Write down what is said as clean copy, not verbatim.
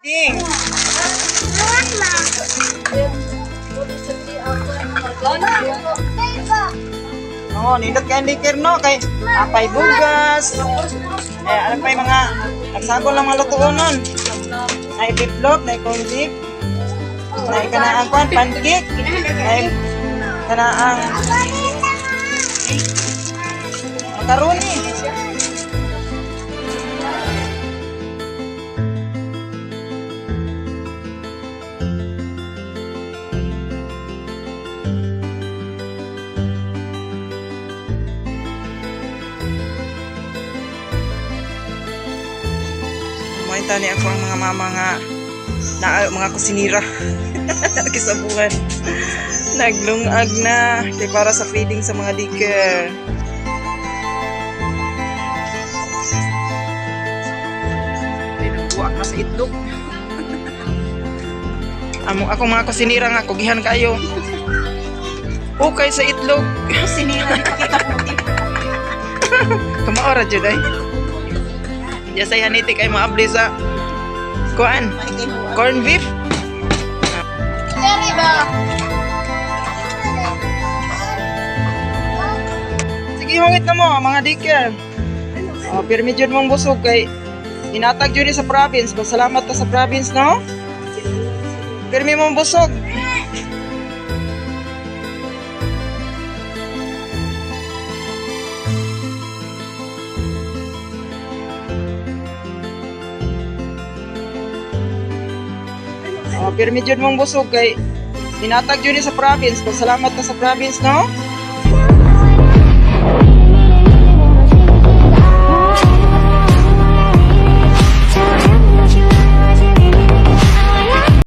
Ding. Oh, nindot kay liquor no kay apay bugas. Ano pa yung mga nagsagol lang mga lutuonon. Ay biplop, na corn beef. Na kanaang kwan pancake. Ay kanaang macaroni. Kumain ni ako ang mga mama nga na mga kusinira kisabuhan naglungag na kay para sa feeding sa mga liker. Pinagbuak na sa itlog. Ako mga kusinira nga kugihan kayo. Okay sa itlog. Kusinira kita po. Kumaora jud ay. Ya saya haniti kay maabli sa kuan corn beef. Sige hungit na mo mga diker. Pirmi jud mong busog kay inatag jud ni sa province. Salamat ta sa province no. Pirmi mong busog. Pirmi jud mong busog kay inatag jud ni sa province. Salamat ta sa province no.